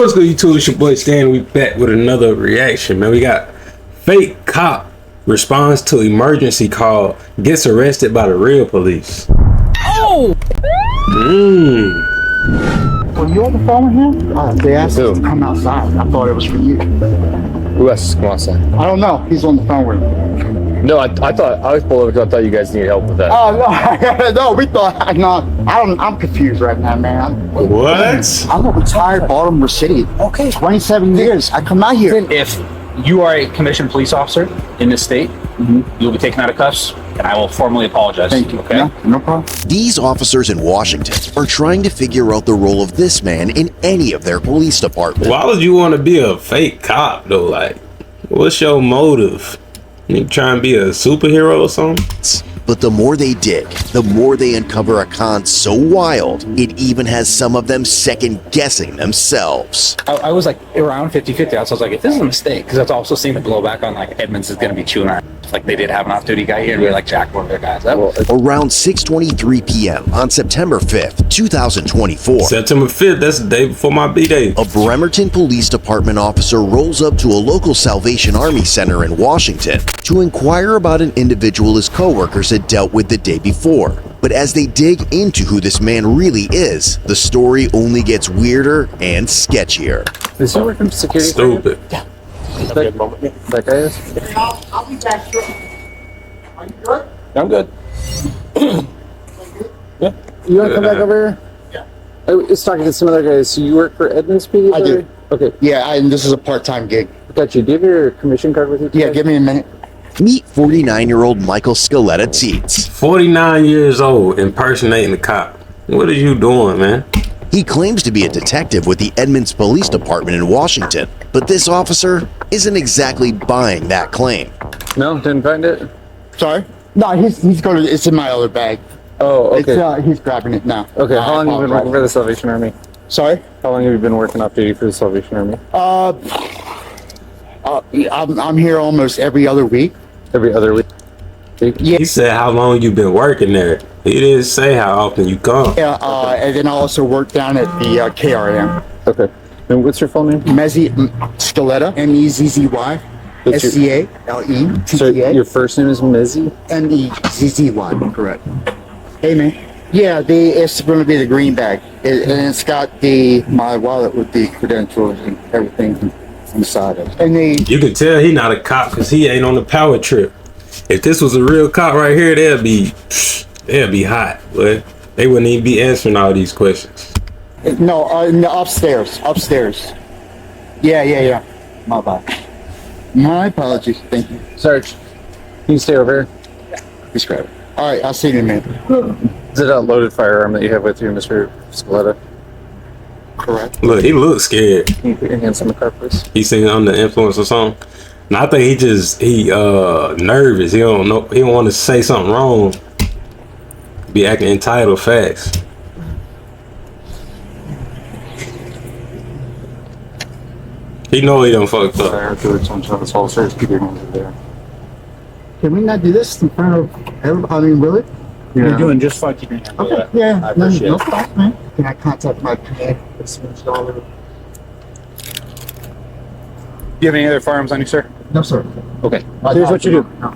What's good, YouTube? It's your boy Stan. We back with another reaction, man. We got fake cop responds to emergency call, gets arrested by the real police. Oh! Were you on the phone with him? They asked us to come outside. I thought it was for you. Who else is come outside? I don't know. He's on the phone with him. No, I thought I was pulled over because I thought you guys needed help with that. Oh no, no, we thought no. I'm confused right now, man. What? I'm a retired Baltimore City. Okay. 27 years. I come out here. If you are a commissioned police officer in this state, you'll be taken out of cuffs, and I will formally apologize. Thank you. Okay? Yeah, no problem. These officers in Washington are trying to figure out the role of this man in any of their police departments. Why would you want to be a fake cop though? Like, what's your motive? You trying to be a superhero or something? But the more they dig, the more they uncover a con so wild, it even has some of them second-guessing themselves. I was like around 50-50. So I was like, if this is a mistake, because I've also seen the blowback on like Edmonds is going to be chewing on. Like they did have an off-duty guy here and we like jacked one of their guys. Around 6:23 p.m. on September 5th, 2024. September 5th, that's the day before my B-Day. A Bremerton Police Department officer rolls up to a local Salvation Army center in Washington to inquire about an individual his coworkers had dealt with the day before. But as they dig into who this man really is, the story only gets weirder and sketchier. Is he working security? Stupid. Yeah. That guy is? I'll be back shortly. Are you good? I'm good. Yeah. You want to come back over here? Yeah. I was talking to some other guys. So you work for Edmonds PD? I do. Okay. Yeah, and this is a part-time gig. Got you. Do you have your commission card with you today? Yeah, give me a minute. Meet 49-year-old Michael Scaletta Teets. 49 years old, impersonating a cop. What are you doing, man? He claims to be a detective with the Edmonds Police Department in Washington, but this officer isn't exactly buying that claim. No, didn't find it? Sorry? No, he's going to, it's in my other bag. Oh, okay. He's grabbing it now. Okay, how long have you been working for the Salvation Army? Sorry? How long have you been working off duty for the Salvation Army? I'm here almost every other week. Every other week? Yeah. He said how long you been working there. He didn't say how often you come. Yeah, and then I also work down at the KRM. Okay. And what's your full name? Mezzy Scaletta, M-E-Z-Z-Y, S-C-A-L-E-T-T-A. So your first name is Mezzy? M-E-Z-Z-Y, correct. Hey, man. Yeah, it's going to be the green bag. And it's got my wallet with the credentials and everything inside of it. And You can tell he not a cop because he ain't on the power trip. If this was a real cop right here, they'd be hot, but they wouldn't even be answering all these questions. No, upstairs. Yeah. My bad. My apologies. Thank you. Sarge, can you stay over here? Please grab it. All right, I'll see you in a minute. Is it a loaded firearm that you have with you, Mr. Scaletta? Correct. Look, he looks scared. Can you put your hands on the car, please? He's singing under the influence or something. And I think he nervous. He don't know. He don't want to say something wrong. Be acting entitled fast. He know he done fucked up. Can we not do this in front of everybody? I mean, really? You're doing just fine keeping your hand on Okay, that. yeah. I appreciate no it. problem, man. Can I contact my command? Do you have any other firearms on you, sir? No, sir. Okay. Here's what you do. No.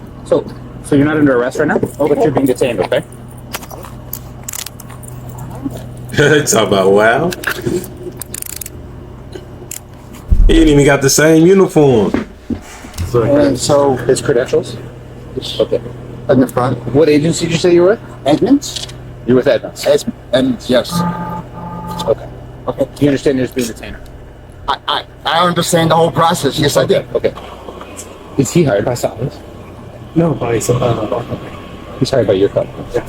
So you're not under arrest right now, but you're being detained, okay? Talk about wow. He ain't even got the same uniform. So, His credentials? Okay. in the front. What agency did you say you were with? Edmonds? You're with Edmonds. Edmonds, yes. Okay. Okay. Do you understand you're just being detained? I understand the whole process. Yes, I do. Okay. Is he hired by Salvation? No, by He's hired by your company? Yeah.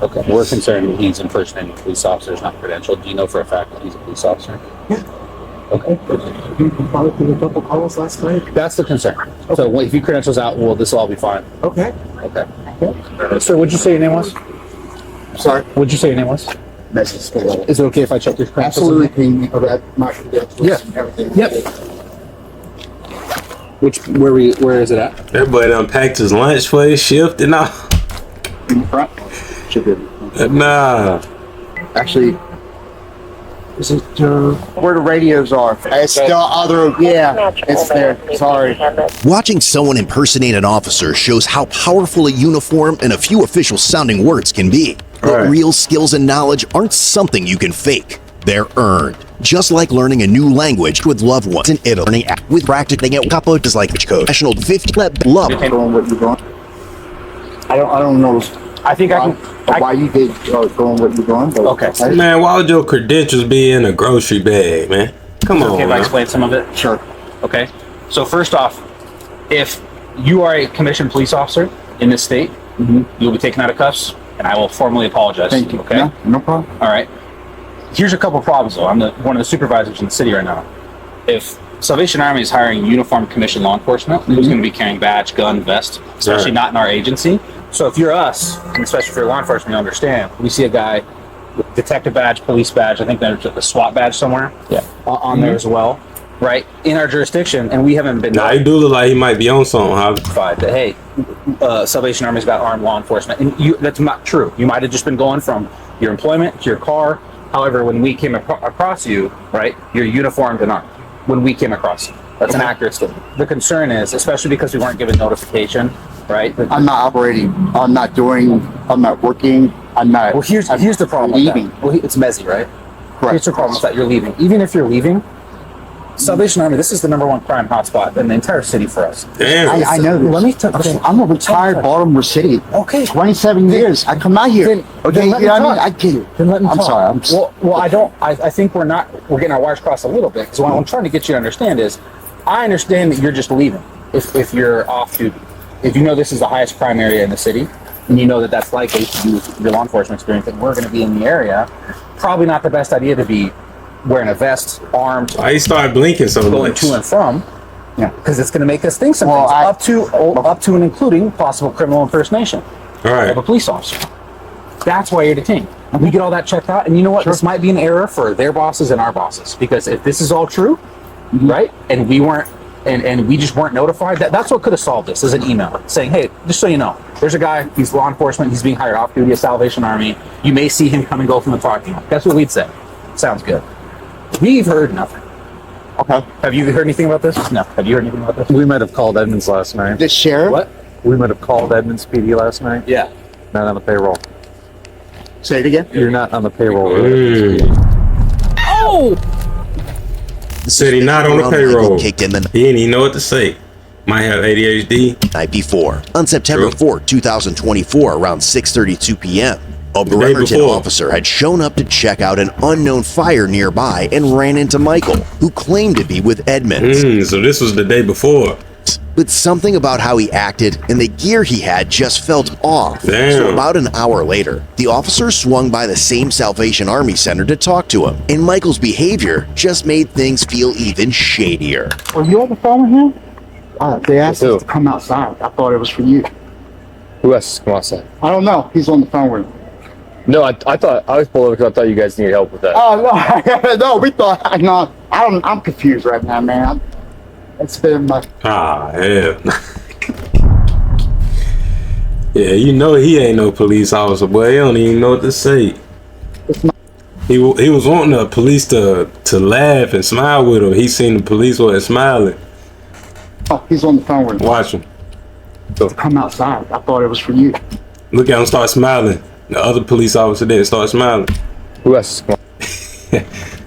Okay. We're concerned that he's impersonating police officers, not credentialed. Do you know for a fact that he's a police officer? Yeah. Okay. You probably did a couple calls last night. That's the concern. Okay. So if he credentials out, well, this will all be fine. Okay. Okay. Sir, what'd you say your name was? Sorry? What'd you say your name was? Message Scaletta. Is it okay if I check your credentials? Absolutely. Can you grab my credentials and everything? Yep. Where is it at? That boy done packed his lunch for his shift and all. In the front? Should be. Nah. Actually, Is it, Where the radios are. It's the other, yeah, it's there. Sorry. Watching someone impersonate an officer shows how powerful a uniform and a few official sounding words can be. But Right. real skills and knowledge aren't something you can fake. They're earned. Just like learning a new language with loved ones in Italy, with practicing at Capo is like code. National 50 love. Going what you're going. I don't know I think I can. why you did going what you're going. But Okay. Man, why would your credentials be in a grocery bag, man? Come on, Okay, if I man. explain some of it. Sure. Okay. So first off, if you are a commissioned police officer in this state, you'll be taken out of cuffs, and I will formally apologize. Thank you. Okay. No, no problem. All right. Here's a couple problems though. I'm one of the supervisors in the city right now. If Salvation Army is hiring uniformed commissioned law enforcement, who's going to be carrying badge, gun, vest, especially Right. not in our agency. So if you're us, and especially for law enforcement, you understand. We see a guy with detective badge, police badge. I think there's a SWAT badge somewhere. Yeah. On there as well, right? In our jurisdiction, and we haven't been Nah, he do look like he might be on something, huh? notified that hey, Salvation Army's got armed law enforcement, and that's not true. You might have just been going from your employment to your car. However, when we came across you, right, you're uniformed and armed. When we came across you, that's an accurate statement. The concern is, especially because we weren't given notification, right? I'm not operating. I'm not doing. I'm not working. I'm not. Well, here's the problem. Leaving. With that. Well, it's messy, right? Correct. Here's the problem with that. You're leaving. Even if you're leaving, Salvation Army, this is the #1 crime hotspot in the entire city for us. Damn. I know this. Let me tell. Okay. I'm a retired Baltimore City. Okay. 27 years. I come out here. Then Okay, let you me know what I mean? talk. I get it. Then let me I'm talk. sorry. Well, I don't. I think we're getting our wires crossed a little bit because what I'm trying to get you to understand is, I understand that you're just leaving if you're off duty. If you know this is the highest crime area in the city, and you know that that's likely to do with your law enforcement experience, and we're going to be in the area, probably not the best idea to be wearing a vest, armed, Why he started blinking so going much? to and from. Yeah. Because it's going to make us think some Well, things, up to and including possible criminal impersonation All right. of a police officer. That's why you're detained. We get all that checked out, and you know what? This might be an error for their bosses and our bosses, because if this is all true, right, and we weren't, and we just weren't notified, that's what could have solved this. Is an email saying, hey, just so you know, there's a guy, he's law enforcement, he's being hired off duty at Salvation Army. You may see him come and go from the parking lot. That's what we'd say. Sounds good. We've heard nothing. Okay. Have you heard anything about this? No. Have you heard anything about this? We might have called Edmonds last night. The sheriff. What? We might have called Edmonds PD last night. Yeah. Not on the payroll. Say it again. You're not on the payroll. Oh! Said he not on the Around Michael payroll. kicked in the He didn't even know what to say. Might have ADHD. night before. On September True. 4, 2024, around 6:32 p.m., a day Bremerton before. officer had shown up to check out an unknown fire nearby and ran into Michael, who claimed to be with Edmonds. So this was the day before. But something about how he acted and the gear he had just felt off. Damn. So about an hour later, the officer swung by the same Salvation Army Center to talk to him, and Michael's behavior just made things feel even shadier. Were you on the phone with him? They asked Who? us to come outside. I thought it was for you. Who else come outside? I don't know. He's on the phone with him. No, I thought I was pulled over because I thought you guys needed help with that. Oh no, no. We thought. No, I'm confused right now, man. It's been my. Ah, hell. Yeah, you know he ain't no police officer, boy. He don't even know what to say. It's my. He was wanting the police to laugh and smile with him. He seen the police wasn't smiling. Oh, he's on the phone with him. Watch him. Come outside. I thought it was for you. Look at him start smiling. The other police officer didn't start smiling. Who else come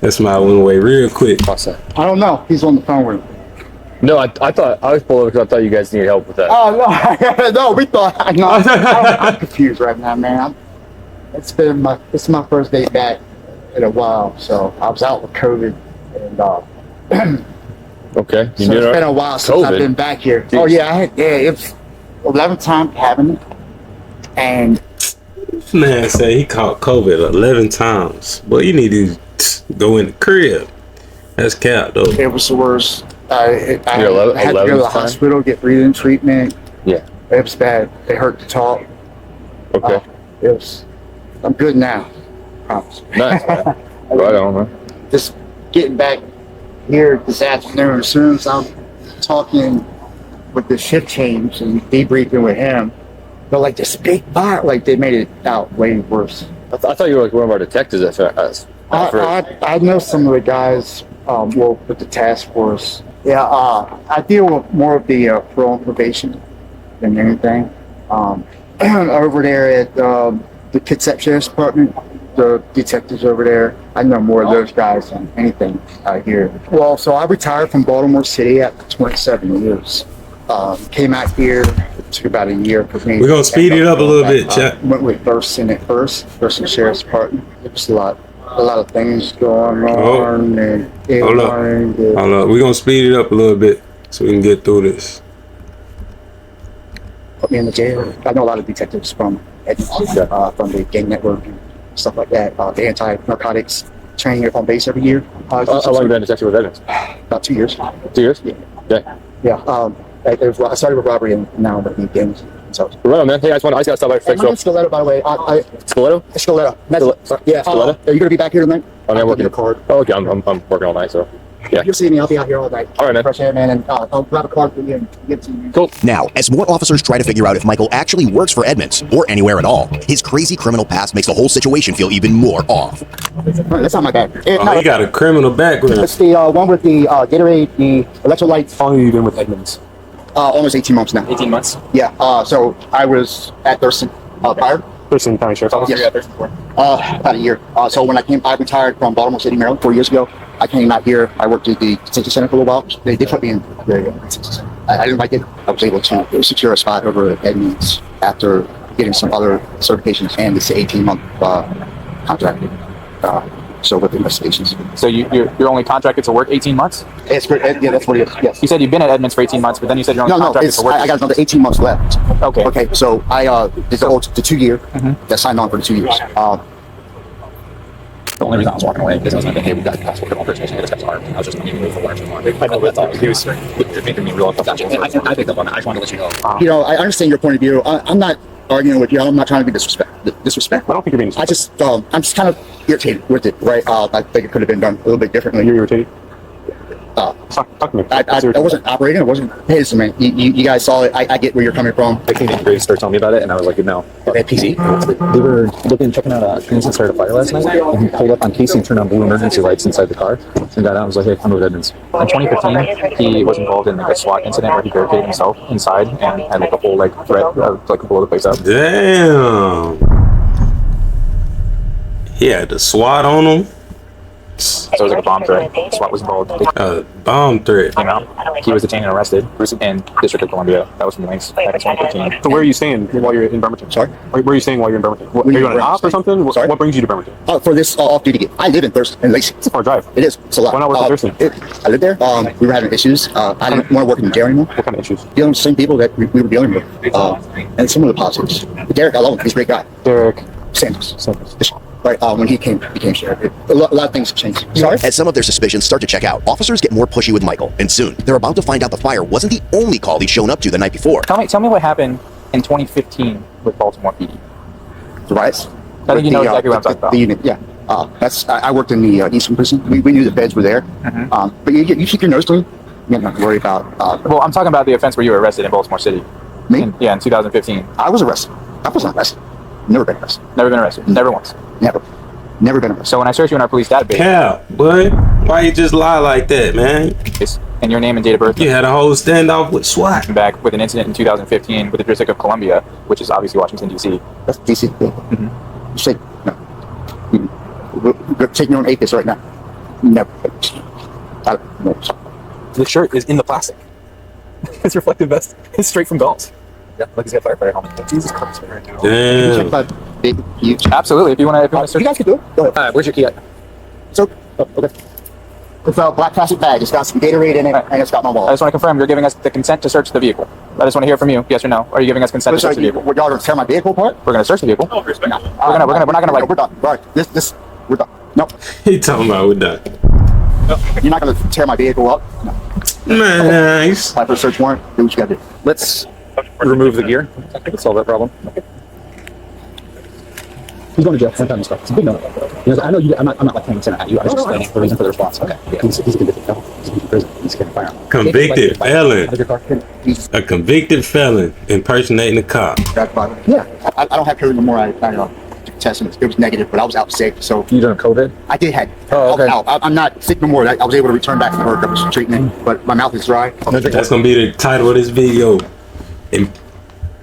That smile went away real quick. outside? I don't know. He's on the phone with him. No, I thought I was pulled over because I thought you guys needed help with that. Oh no, no. We thought. No, I'm confused right now, man. It's been my. It's my first day back in a while. So I was out with COVID, and Okay. so it's been a while since I've COVID? been back here. Oh yeah, it's 11th time having it, and This man said he caught COVID 11 times. Boy, you need to go in the crib. That's cap though. it was the worst. I Your had to go to the 11th time? hospital, get breathing treatment. Yeah. It was bad. It hurt to talk. Okay. It was. I'm good now. Promise. Nice. Man. Right on, man. Just getting back here this afternoon. As soon as I'm talking with the shift change and debriefing with him, they're like this big fire. Like they made it out way worse. I thought you were like one of our detectives at I know some of the guys with the task force. Yeah, I deal with more of the parole and probation than anything. Over there at the Kitsap Sheriff's Department, the detectives over there, I know more of those guys than anything out here. Well, so I retired from Baltimore City after 27 years. Came out here, it took about a year for me. We're gonna speed it up a little bit, chat. Went with Thurston at first, Thurston Sheriff's Department. It was a lot of things going on. And Hold up. We're gonna speed it up a little bit so we can get through this. Put me in the jail. I know a lot of detectives from from the gang network and stuff like that. The anti-narcotics training up on base every year. How long have you been a detective with Edmonds? About 2 years. 2 years? Yeah. Yeah. Yeah. I started with robbery and now I'm in gangs. So. Right on, man. Hey, I just gotta stop by for My name's Scoletto, by the way. Stiletto? Scoletto. Yeah. Stiletto? Are you gonna be back here tonight? I mean, I'm working a card. Oh, okay. I'm working all night, so yeah. You'll see me. I'll be out here all night. All right, man. Fresh air, man, and I'll grab a card for you and give it to you. Cool. Now, as more officers try to figure out if Michael actually works for Edmonds or anywhere at all, his crazy criminal past makes the whole situation feel even more off. That's not my bag. Oh, he got a criminal background. It's the one with the Gatorade, the electrolytes. How long have you been with Edmonds? Almost 18 months now. 18 months? Yeah. So I was at Thurston prior. Thurston County Sheriff's Office? Yes. About a year. So when I retired from Baltimore City, Maryland 4 years ago. I came out here. I worked at the detention center for a little while. They put me in the detention center. I didn't like it. I was able to secure a spot over at Edmonds after getting some other certifications and it's an 18-month contract. So with investigations. So you're only contracted to work 18 months? It's great. Yeah, that's what it is. Yes. You said you've been at Edmonds for 18 months, but then you said you're only contracted to work. I got another 18 months left. Okay. So I did the 2 year. That signed on for the 2 years. The only reason I was walking away is I was like, hey, we got passport criminal information. This guy's armed. I was just going to move for one more. I know that's all. He was making me real uncomfortable. I picked up on that. I just wanted to let you know. You know, I understand your point of view. I'm not arguing with you. I'm not trying to be disrespectful. I don't think you're being disrespectful. I'm just kind of irritated with it, right? I think it could have been done a little bit differently. You're irritated? Talk to me. I wasn't operating. I wasn't. Hey, listen, man. You guys saw it. I get where you're coming from. I came to Grace started telling me about it, and I was like, no. At PC? They were checking out a transit started a fire last night, and he pulled up on Casey and turned on blue emergency lights inside the car. And got out and was like, hey, come with Edmonds. In 2015, he was involved in like a SWAT incident where he barricaded himself inside and had like a whole like threat of like blow the place up. Damn. He had the SWAT on him. So it was like a bomb threat. SWAT was involved. Bomb threat. Came out. He was detained and arrested in District of Columbia. That was from Lynx back in 2015. So where are you staying while you're in Bremerton? Sorry? Where are you staying while you're in Bremerton? Are you on an op or something? Sorry? What brings you to Bremerton? For this off-duty gig. I live in Thurston and Lacey. It's a far drive. It is. It's a lot. Why not work in Thurston? I lived there. We were having issues. I didn't want to work in the jail anymore. What kind of issues? Dealing with the same people that we were dealing with. And some of the positives. Derek, I love him. He's a great guy. Derek Sanders. Right, when he became sheriff, a lot of things have changed. Sorry? As some of their suspicions start to check out, officers get more pushy with Michael, and soon they're about to find out the fire wasn't the only call he'd shown up to the night before. Tell me what happened in 2015 with Baltimore PD. The riots? I think you know exactly what I'm talking about. The unit, yeah. I worked in the Eastern Prison. We knew the beds were there. But you keep your nose clean. You don't have to worry about... well, I'm talking about the offense where you were arrested in Baltimore City. Me? In 2015. I was arrested. I was not arrested. Never been arrested. Never been arrested. Never once. Never been arrested. So when I search you in our police database... Cap, boy. Why you just lie like that, man? And your name and date of birth... You had a whole standoff with SWAT. Back with an incident in 2015 with the District of Columbia, which is obviously Washington, D.C. That's D.C. You say, no. You're taking your own atheist right now. Never. The shirt is in the plastic. It's reflective vest. It's straight from Gulls. Yeah, like he's got a firefighter helmet. Jesus Christ, man. Damn. Absolutely. If you want to search. You guys can do it. Go ahead. Where's your key at? So, okay. It's a black plastic bag. It's got some Gatorade in it, and it's got my I wallet. just want to confirm you're giving us the consent to search the vehicle. I just want to hear from you. Yes or no? Are you giving us consent to search the vehicle? Y'all gonna tear my vehicle apart? We're gonna search the vehicle. We're not gonna like. We're done. Right. We're done. Nope. He talking about we're done. Nope. You're not gonna tear my vehicle up. No. Nice. Apply for a search warrant. Do what you gotta do. Let's remove the gear. Let's solve that problem. He's going to jail. One time and stuff. It's a big no. I know you. I'm not like pointing at you. I was just explaining the reason for the response. Okay. Yeah. He's a convicted felon. He's in prison. He's getting a firearm. Convicted felon. He's A convicted felon impersonating a cop. back by. Yeah. I don't have to anymore. I take test and it was negative, but I was out sick, so You done COVID? I did have. Oh, okay. I'm not sick no more. I was able to return back to work. I was treatment, but my mouth is dry. That's gonna be the title of this video.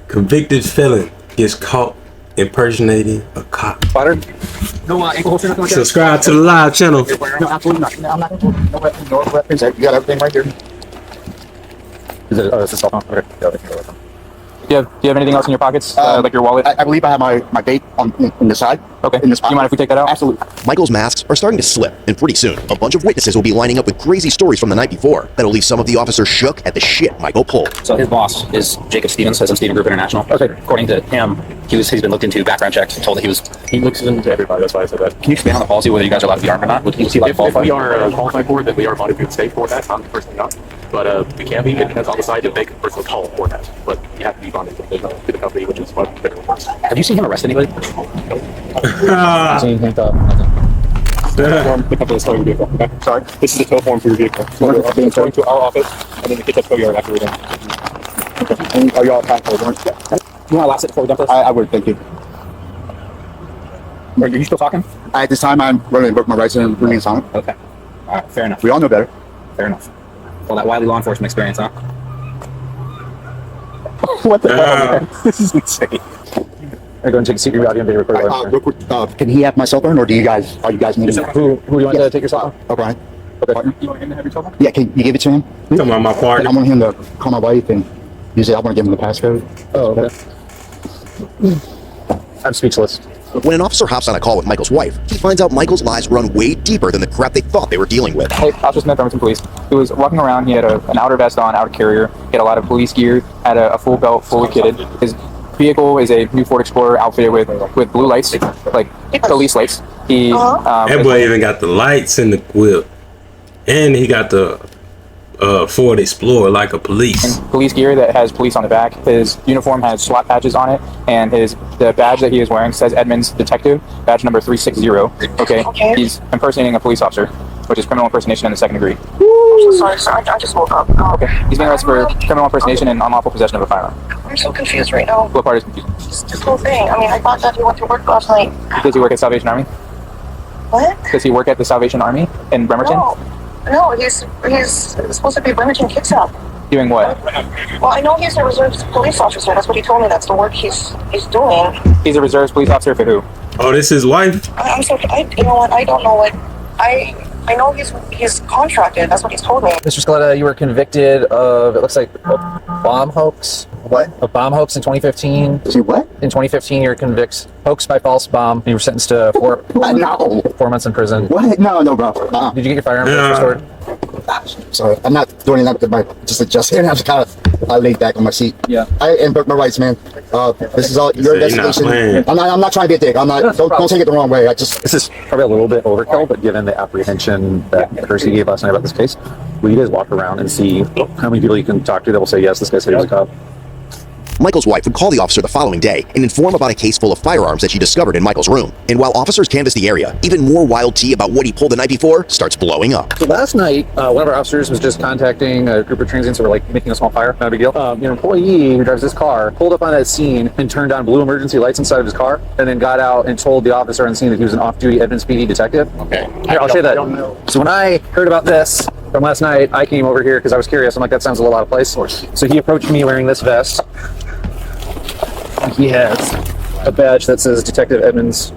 Convicted felon gets caught impersonating a cop. Butter? No ankle holster, nothing like that? Subscribe to the live channel. No, absolutely not. No, I'm not going to. No weapons. You got everything right here. Is it, it's a cell phone? Okay. Yeah, Do you have anything else in your pockets, like your wallet? I believe I have my vape in the side. Okay. In this Do you mind if we take that out? Absolutely. Michael's masks are starting to slip, and pretty soon, a bunch of witnesses will be lining up with crazy stories from the night before that'll leave some of the officers shook at the shit Michael pulled. So his boss is Jacob Stevens, Stevens Group International. Okay. According to him, he's been looked into, background checked, told that he looks into everybody. That's why I said that. Can you expand on the policy whether you guys are allowed to be armed or not? If we are qualified for it, then we are bonded through the state for that. I'm personally not, but we can be. It depends on the side if they can personally call for that. But you have to be bonded to the company, which is what they're requires. Have you seen him arrest anybody? Seen him The company is towing your vehicle. Okay? Sorry, this is the tow form for your vehicle. So we're being towing to our office, and then the kids at tow yard after we're done. And are you all time for warrant? You want to last it before we dump this? I would. Thank you. Are you still talking? At this time, I'm running to invoke my rights and remain silent. Okay. All right. Fair enough. We all know better. Fair enough. Well, that wily law enforcement experience, huh? What the hell, man? This is insane. I'm going to take a secret audio and video recorder. Real quick, can he have my cell phone, or are you guys needing it? Who do you want to take your cell phone? O'Brien. Okay. You want him to have your cell phone? Yeah, can you give it to him? Talking about my I partner. want him to call my wife and use it. I want to give him the passcode. Oh, okay. I'm speechless. When an officer hops on a call with Michael's wife, he finds out Michael's lies run way deeper than the crap they thought they were dealing with. Hey, Officer Smith, Bremerton Police. He was walking around. He had an outer vest on, outer carrier. He had a lot of police gear. Had a full belt, fully kitted. His vehicle is a new Ford Explorer outfitted with blue lights, like police lights. He That boy even got the lights in the whip, and he got the Ford Explorer like a police. police gear that has police on the back. His uniform has SWAT patches on it, and the badge that he is wearing says Edmonds Detective, badge number 360. Okay, he's impersonating a police officer, which is criminal impersonation in the second degree. I'm so sorry, sir. I just woke up. Okay, he's being arrested for criminal impersonation and unlawful possession of a firearm. I'm so confused right now. What part is confusing? This whole thing. I mean, I thought that he went to work last night. Does he work at Salvation Army? What? Does he work at the Salvation Army in Bremerton? No, he's supposed to be Bremerton Kids Up. Doing what? Well, I know he's a reserve police officer. That's what he told me. That's the work he's doing. He's a reserves police officer for who? Oh, this his wife? I'm so. You know what? I don't know what. I know he's contracted. That's what he's told me. Mr. Scaletta, you were convicted of, it looks like, a bomb hoax. What? A bomb hoax in 2015. See what? In 2015, you were convicted hoax by false bomb. And you were sentenced to No. 4 months in prison. What? No, bro. Did you get your firearm restored? Sorry, I'm not doing that with my just adjusting. I'm just kind of laid back on my seat. Yeah. I invoke my rights, man. This is all your You're not investigation. playing. I'm not trying to be a dick. I'm not. Don't take it the wrong way. I just. This is probably a little bit overkill, but given the apprehension that Percy gave last night about this case, will you guys walk around and see how many people you can talk to that will say, yes, this guy said he was a cop? Michael's wife would call the officer the following day and inform about a case full of firearms that she discovered in Michael's room. And while officers canvass the area, even more wild tea about what he pulled the night before starts blowing up. So last night, one of our officers was just contacting a group of transients who were like making a small fire, not a big deal. Your employee who drives this car pulled up on that scene and turned on blue emergency lights inside of his car, and then got out and told the officer on scene that he was an off-duty Edmonds PD detective. Okay. Here, I'll show you that. So when I heard about this from last night, I came over here because I was curious. I'm like, that sounds a little out of place. So he approached me wearing this vest. He has a badge that says Detective Edmonds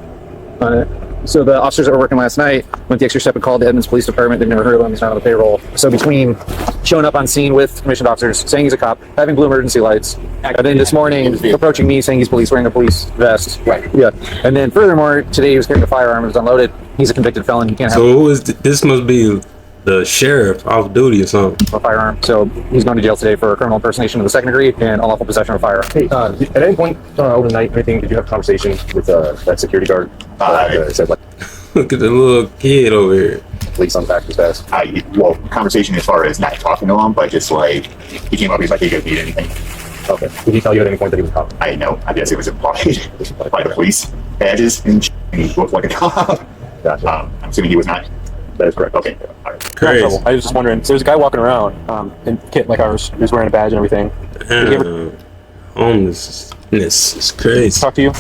on it. So the officers that were working last night went the extra step and called the Edmonds Police Department. They've never heard of him. He's not on the payroll. So between showing up on scene with commissioned officers, saying he's a cop, having blue emergency lights, and then this morning approaching me saying he's police, wearing a police vest. Right. Yeah. And then furthermore, today he was carrying a firearm. It was unloaded. He's a convicted felon. He can't have So who is this? Must be the sheriff off duty or something. a firearm. So he's going to jail today for criminal impersonation of the second degree and unlawful possession of a firearm. Hey, at any point overnight, anything, did you have a conversation with that security guard? Said like, Look at the little kid over here. police on the back of his vest. Well, conversation as far as not talking to him, but just like, he came up, he's like, he could beat anything. okay. Did he tell you at any point that he was a cop? I know, I guess it was implied by the police badges and he looked like a cop. Gotcha. I'm assuming he was not. That is correct. Okay, all right. Crazy. I was just wondering. So there's a guy walking around in kit like ours, who's wearing a badge and everything. Homelessness is crazy. Talk to you?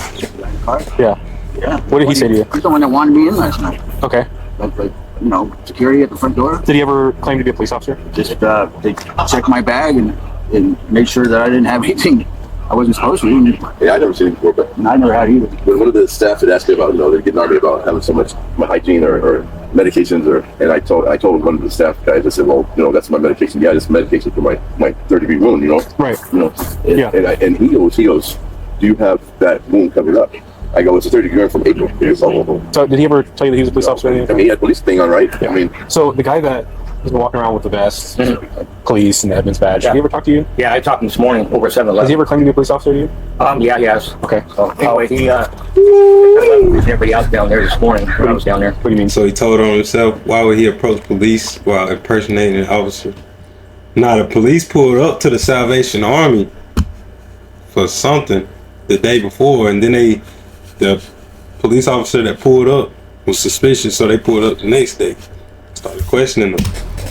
Yeah. Yeah. What did he say to you? He's the one that wanted me in last night. Okay. Like, you know, security at the front door. Did he ever claim to be a police officer? Just they checked my bag and made sure that I didn't have anything I wasn't supposed to. Yeah, I never seen it before, but I never had either. when one of the staff had asked me about, they're getting on me about having so much my hygiene or medications, and I told one of the staff guys, I said, well, that's my medication. Yeah, this medication for my third-degree wound, Right. Yeah. And he goes, do you have that wound covered up? I go, it's a 30-degree wound from April. So did he ever tell you that he was a police officer? I mean, he had police thing on, right? Yeah. I mean, so the guy that has been walking around with the vest, police, and the Edmonds badge, did he ever talk to you? Yeah, I talked to him this morning over 7-Eleven. Has he ever claimed to be a police officer to you? Yeah, he has. Okay. So anyway, he was everybody out down there this morning when I was down there. What do you mean? So he told on himself, why would he approach police while impersonating an officer? Now the police pulled up to the Salvation Army for something the day before, and then the police officer that pulled up was suspicious, so they pulled up the next day. Started questioning him.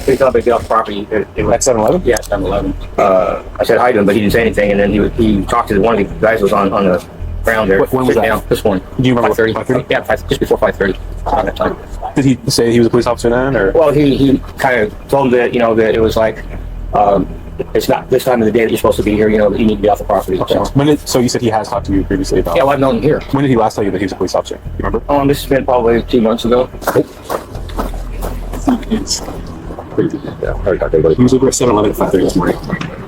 He thought they'd get off the property. At 7-Eleven? Yeah, 7-Eleven. I said hi to him, but he didn't say anything, and then he talked to one of the guys who was on the ground there. When was that? Down, this morning. Do you remember? 5:30? Yeah, just before 5:30. Around that time. Did he say he was a police officer then, or? Well, he kind of told him that, that it was like, it's not this time of the day that you're supposed to be here, that you need to be off the property. Okay. So you said he has talked to you previously about? Yeah, well, I've known him here. When did he last tell you that he was a police officer? You remember? This has been probably 2 months ago. Yeah, I already talked to everybody. He was over at 7-Eleven at 5:30 this morning.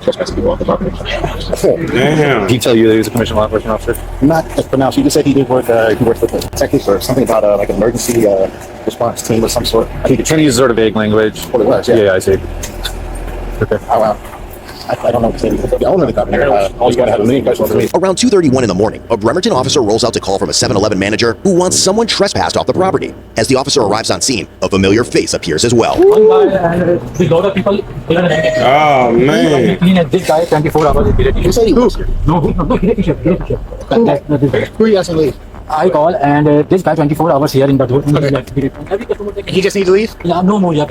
Trespassing people off the property. Damn. Did he tell you that he was a commissioned law enforcement officer? Not as pronounced. He just said he did work. He worked with the detectives or something about like an emergency response team of some sort. I think Trinity uses sort of vague language. What it was, yeah. Yeah, I see. Okay. Oh, wow. I don't know what to say. The owner of the company always got to have a million questions for me. Around 2:31 in the morning, a Bremerton officer rolls out to call from a 7-Eleven manager who wants someone trespassed off the property. As the officer arrives on scene, a familiar face appears as well. With lot of people. Oh man! This guy 24 hours. You say he was here? No, he did Who are you asking to leave? I call and this guy 24 hours here in the door. He just needs to leave? Yeah, no more. Yeah.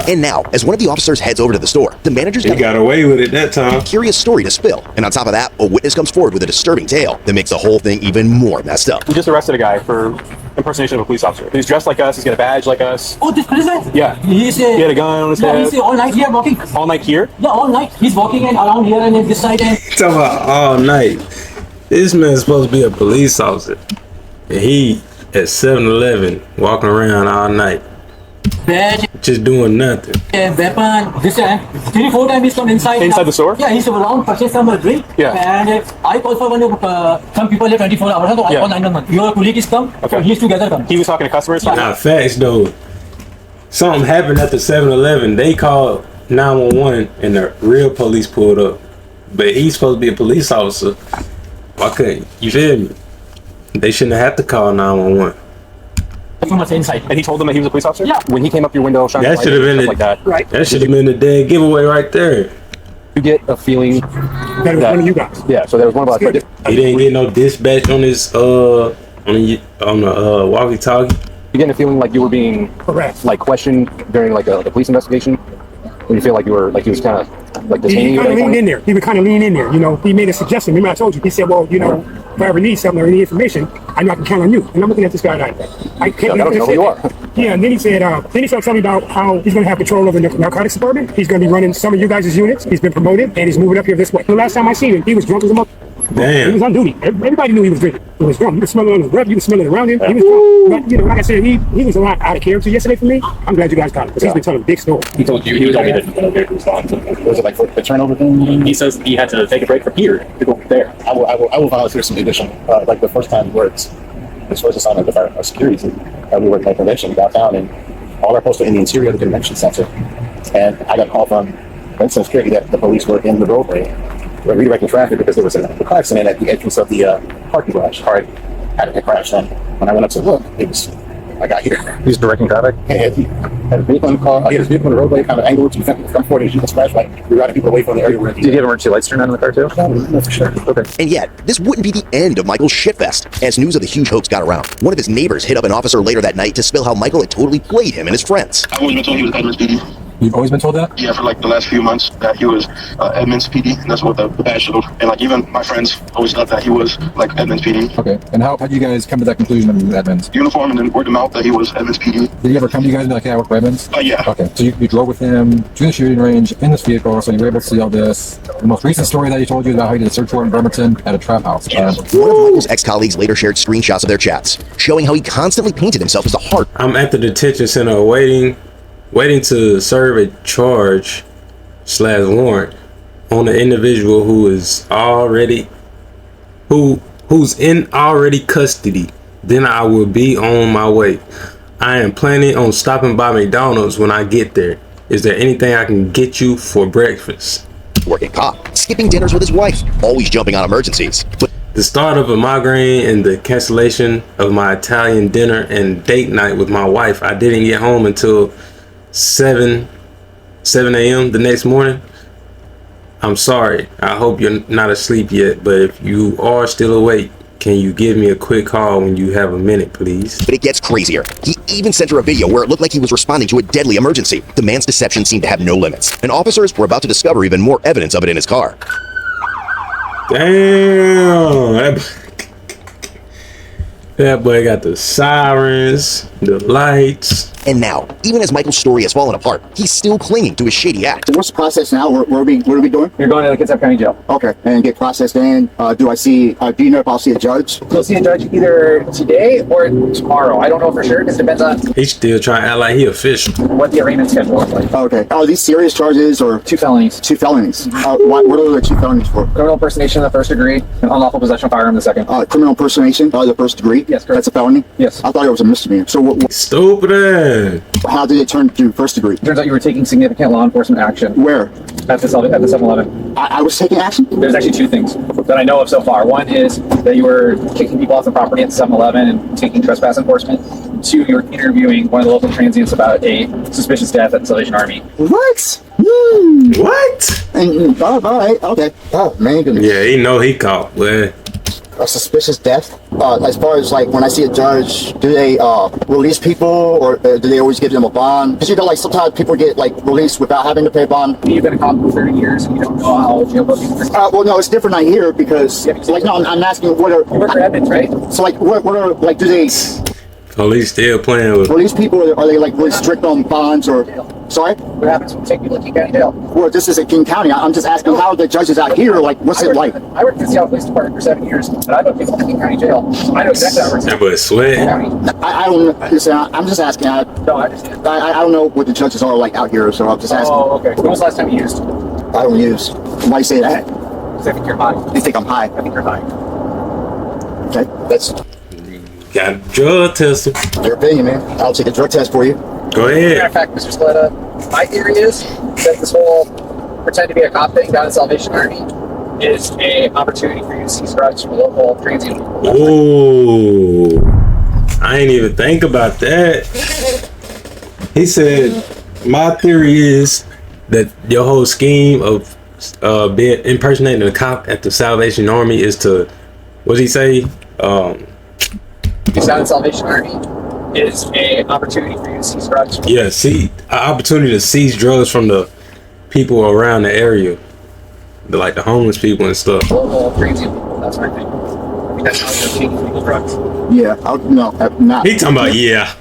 And now, as one of the officers heads over to the store, the manager's He got away with it that time. a curious story to spill. And on top of that, a witness comes forward with a disturbing tale that makes the whole thing even more messed up. We just arrested a guy for impersonation of a police officer. He's dressed like us. He's got a badge like us. Oh, this police guy? Yeah. He had a gun on his head. He's all night here walking. All night here? Yeah, all night. He's walking and around here and in this side and. Talking about all night. This man's supposed to be a police officer. And he at 7-Eleven walking around all night. Badge. Just doing nothing. Weapon. This time. 3-4 times he's come inside. Inside the store? Yeah, he's around purchase some drink. Yeah. And I call for one some people here 24 hours. So I call 911. Your colleague is come. Okay. So he's together come. He was talking to customers? Yeah. Now, facts though. Something happened at the 7-Eleven. They called 911 and the real police pulled up. But he's supposed to be a police officer. Why couldn't you feel me? They shouldn't have to call 911. So much inside. And he told them that he was a police officer? Yeah. When he came up your window, shining That light should have been stuff like that. Right. That should have been the dead giveaway right there. You get a feeling that was one of you guys. Yeah, so there was one of us. He didn't get no dispatch on his on the walkie-talkie. You getting a feeling like you were being like questioned during like a police investigation? When you feel like you were like he was kind of like detaining He you? kind of leaned in there. He would kind of lean in there. He made a suggestion. Remember I told you. He said, "Well, if I ever need something or any information, I know I can count on you." And I'm looking at this guy like, I can't. I don't know who you are. Yeah, and then he said, then he started telling me about how he's going to have control over the narcotics department. He's going to be running some of you guys' units. He's been promoted, and he's moving up here this way. The last time I seen him, he was drunk as a mother. Damn. He was on duty. Everybody knew he was drinking. He was drunk. You could smell it on his breath. You could smell it around him. He was drunk. But, like I said, he was a lot out of character yesterday for me. I'm glad you guys got him, because he's been telling a big story. He told you, he told me that respond. Was it like for the turnover thing? He says he had to take a break from here to go there. I will volunteer some addition. Like the first time we worked, this was assignment with our security team. We worked at convention downtown, and all our posts were in the interior of the convention center. And I got a call from Winston Security that the police were in the roadway. We're redirecting traffic because there was a car accident at the entrance of the parking garage. Car had a crash, and when I went up to look, I got here. He's directing traffic? And he had a vehicle in the car. He had his vehicle in the roadway, kind of angled to the front forward, and he was flash like rerouting people away from the area where Did he have emergency lights turned on in the car too? No, for sure. Okay. And yet, this wouldn't be the end of Michael's shitfest. As news of the huge hoax got around, one of his neighbors hit up an officer later that night to spill how Michael had totally played him and his friends. I wasn't even told he was Edward speaking. You've always been told that? Yeah, for like the last few months that he was Edmonds PD, and that's what the badge showed. And like even my friends always thought that he was like Edmonds PD. Okay. And how did you guys come to that conclusion of he was Edmonds? Uniform, and then word of mouth that he was Edmonds PD. Did he ever come to you guys and be like, hey, I work for Edmonds? Yeah. Okay. So you drove with him to the shooting range in this vehicle, so you were able to see all this. The most recent story that he told you about how he did a search warrant in Bremerton at a trap house. One of Michael's ex-colleagues later shared screenshots of their chats, showing how he constantly painted himself as the heart. I'm at the detention center waiting to serve a charge / warrant on an individual who's in already custody. Then I will be on my way. I am planning on stopping by McDonald's when I get there. Is there anything I can get you for breakfast? Working cop, skipping dinners with his wife, always jumping on emergencies. But the start of a migraine and the cancellation of my Italian dinner and date night with my wife. I didn't get home until 7 a.m. the next morning. I'm sorry. I hope you're not asleep yet, but if you are still awake, can you give me a quick call when you have a minute, please? But it gets crazier. He even sent her a video where it looked like he was responding to a deadly emergency. The man's deception seemed to have no limits, and officers were about to discover even more evidence of it in his car. Damn, that boy got the sirens, the lights. And now, even as Michael's story has fallen apart, he's still clinging to his shady act. So what's the process now? What are we doing? You're going to the Kitsap County Jail. Okay, and get processed in. Do you know if I'll see a judge? You'll see a judge either today or tomorrow. I don't know for sure, because it depends on He's still trying to act like he official. what the arraignment schedule looks like. Okay. Are these serious charges or 2 felonies. 2 felonies? What are the 2 felonies for? Criminal impersonation in the first degree, and unlawful possession of firearm in the second. Criminal impersonation, the first degree? Yes, correct. That's a felony? Yes. I thought it was a misdemeanor. So Stupid. how did it turn to first degree? Turns out you were taking significant law enforcement action. Where? At the 7-Eleven. I was taking action? There's actually 2 things that I know of so far. One is that you were kicking people off the property at 7-Eleven and taking trespass enforcement. 2, you were interviewing one of the local transients about a suspicious death at the Salvation Army. What? What? All right, okay. Oh, man. Goodness. Yeah, he know he caught. Well, A suspicious death? As far as like when I see a judge, do they release people or do they always give them a bond? Because like sometimes people get like released without having to pay a bond. You've been a cop for 30 years and you don't know how jail bookings well, no, it's different out here because like no, I'm asking what are you work for Edmonds, right? So like what are like do they police still playing with release people or are they like really strict on bonds or sorry? What happens when you take people to King County Jail? Well, this is a King County. I'm just asking how the judges out here like what's it like? I worked for the Seattle Police Department for 7 years, and I know people in King County Jail. I know exactly how it works. that boy sweat. I don't listen. I'm just asking. I don't know what the judges are like out here, so I'm just asking. Oh, okay. When was the last time you used? I don't use. Why you say that? Because I think you're high. You think I'm high? I think you're high. Okay, that's Got a drug test. your opinion, man. I'll take a drug test for you. Go As a matter ahead. of fact, Mr. Scaletta, my theory is that this whole pretend to be a cop thing down at Salvation Army is an opportunity for you to seize drugs from local transient people. Ooh, I ain't even think about that. He said, my theory is that your whole scheme of being impersonating a cop at the Salvation Army is to, what did he say? This down at Salvation Army is an opportunity for you to seize drugs from Yeah, see, an opportunity to seize drugs from the people around the area, like the homeless people and stuff. local transient people. That's what I think. I mean, that's how they're taking illegal drugs. Yeah, no, I'm not. He talking about yeah.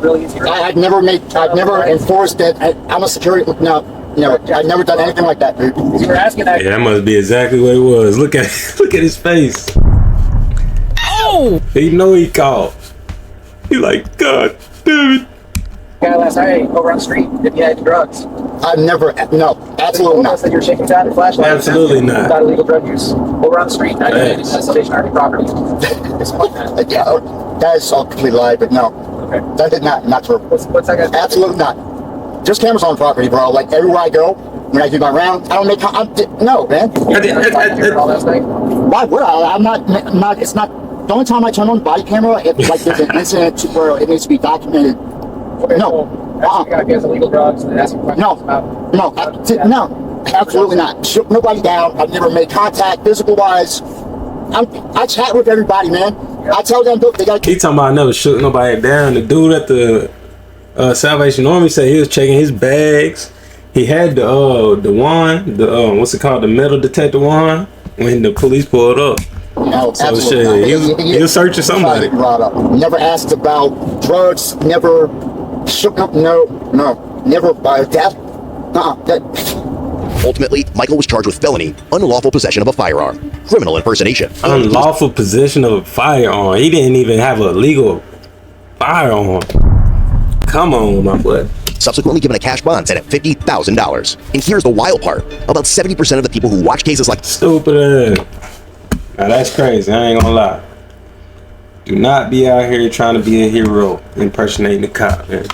Really easy. I've never enforced that. I'm a security. No, I've never done anything like that, dude. You were asking that. Yeah, that must be exactly what it was. Look at his face. Oh, he know he called. He like, God damn it. Guy last night over on the street if you had drugs. I've never, no, absolutely not. That you're shaking down your flashlight. Absolutely not. Got illegal drug use over on the street. Not even at Salvation Army property. Yeah, that is all complete lie, but no. Okay. That did not true. What's that guy? Absolutely not. Just cameras on property, bro. Like everywhere I go, when I do my round, I don't make. No, man. Why would I? I'm not. It's not. The only time I turn on the body camera, if like there's an incident where it needs to be documented. Okay, No. Asking a guy if he has illegal drugs and asking questions No. about. No. Absolutely not. Shoot nobody down. I've never made contact physical wise. I chat with everybody, man. I tell them, look, they got. He talking about never shoot nobody down. The dude at the Salvation Army said he was checking his bags. He had the wand, what's it called, the metal detector wand, when the police pulled up. No, So absolutely shit, not. he was searching somebody. Brought up. Never asked about drugs. Never shook up. No. Never that. Ultimately, Michael was charged with felony, unlawful possession of a firearm, criminal impersonation. Unlawful possession of a firearm. He didn't even have a legal firearm. Come on, my boy. Subsequently given a cash bond set at $50,000. And here's the wild part. About 70% of the people who watch cases like stupid ass. Now that's crazy, I ain't gonna lie. Do not be out here trying to be a hero impersonating the cop, man.